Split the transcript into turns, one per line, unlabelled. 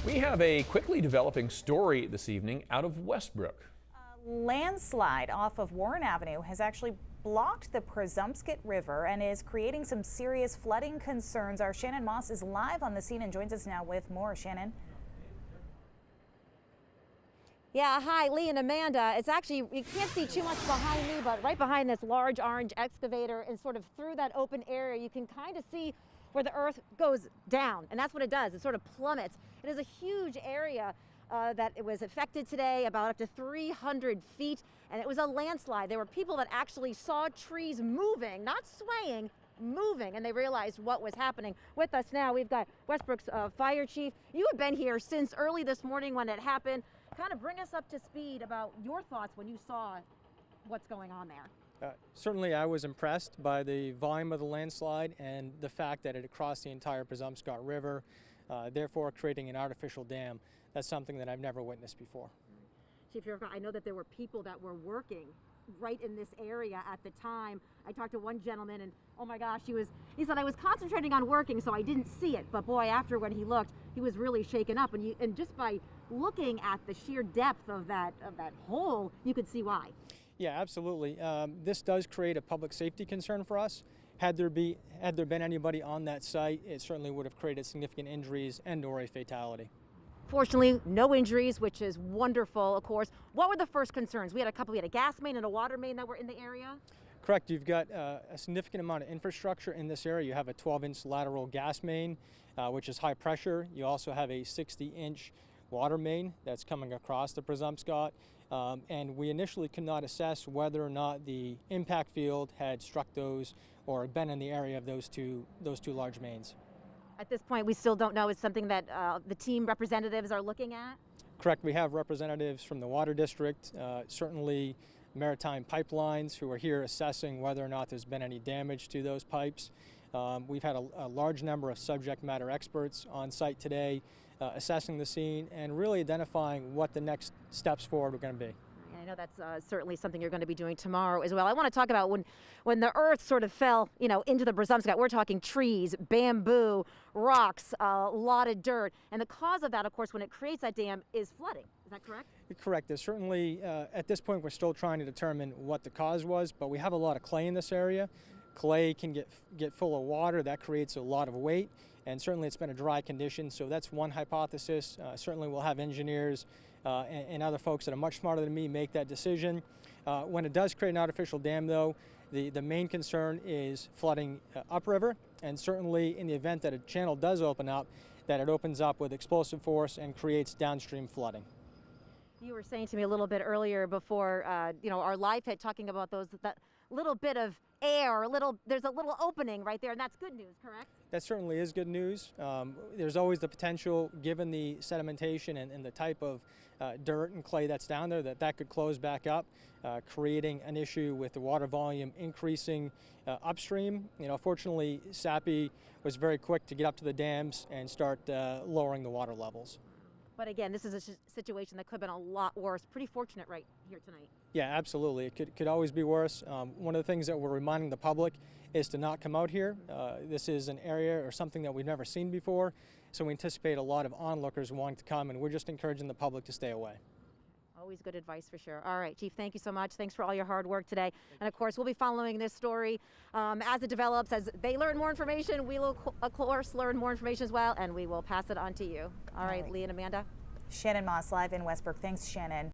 We have a quickly developing story this evening out of Westbrook.
A landslide off of Warren Avenue has actually blocked the Presumpscot River and is creating some serious flooding concerns. Our Shannon Moss is live on the scene and joins us now with more. Shannon.
Yeah, hi, Lee and Amanda. It's actually, you can't see too much behind me, but right behind this large orange excavator and sort of through that open area, you can kind of see where the earth goes down, and that's what it does. It sort of plummets. It is a huge area that it was affected today, about up to 300 feet, and it was a landslide. There were people that actually saw trees moving, not swaying, moving, and they realized what was happening. With us now, we've got Westbrook's fire chief. You have been here since early this morning when it happened. Kind of bring us up to speed about your thoughts when you saw what's going on there.
Certainly I was impressed by the volume of the landslide and the fact that it had crossed the entire Presumpscot River, therefore creating an artificial dam. That's something that I've never witnessed before.
Chief, I know that there were people that were working right in this area at the time. I talked to one gentleman and oh my gosh, he said, I was concentrating on working so I didn't see it, but boy, after when he looked, he was really shaken up, and just by looking at the sheer depth of that hole, you could see why.
Yeah, absolutely. This does create a public safety concern for us. Had there been anybody on that site, it certainly would have created significant injuries and/or a fatality.
Fortunately, no injuries, which is wonderful, of course. What were the first concerns? We had a gas main and a water main that were in the area?
Correct. You've got a significant amount of infrastructure in this area. You have a 12-inch lateral gas main, which is high pressure. You also have a 60-inch water main that's coming across the Presumpscot. And we initially could not assess whether or not the impact field had struck those or been in the area of those two large mains.
At this point, we still don't know. It's something that the team representatives are looking at?
Correct. We have representatives from the Water District, certainly Maritime Pipelines, who are here assessing whether or not there's been any damage to those pipes. We've had a large number of subject matter experts on site today assessing the scene and really identifying what the next steps forward are going to be.
I know that's certainly something you're going to be doing tomorrow as well. I want to talk about when the earth sort of fell, into the Presumpscot. We're talking trees, bamboo, rocks, a lot of dirt. And the cause of that, of course, when it creates that dam is flooding. Is that correct?
Correct. There's certainly, at this point, we're still trying to determine what the cause was, but we have a lot of clay in this area. Clay can get full of water. That creates a lot of weight. And certainly it's been a dry condition, so that's one hypothesis. Certainly we'll have engineers and other folks that are much smarter than me make that decision. When it does create an artificial dam, though, the main concern is flooding upriver, and certainly in the event that a channel does open up, that it opens up with explosive force and creates downstream flooding.
You were saying to me a little bit earlier before, our live hit, talking about that little bit of air, there's a little opening right there, and that's good news, correct?
That certainly is good news. There's always the potential, given the sedimentation and the type of dirt and clay that's down there, that could close back up, creating an issue with the water volume increasing upstream. Fortunately, SAPI was very quick to get up to the dams and start lowering the water levels.
But again, this is a situation that could have been a lot worse. Pretty fortunate right here tonight.
Yeah, absolutely. It could always be worse. One of the things that we're reminding the public is to not come out here. This is an area or something that we've never seen before, so we anticipate a lot of onlookers wanting to come, and we're just encouraging the public to stay away.
Always good advice for sure. All right, Chief, thank you so much. Thanks for all your hard work today. And of course, we'll be following this story as it develops. As they learn more information, we will, of course, learn more information as well, and we will pass it on to you. All right, Lee and Amanda.
Shannon Moss live in Westbrook. Thanks, Shannon.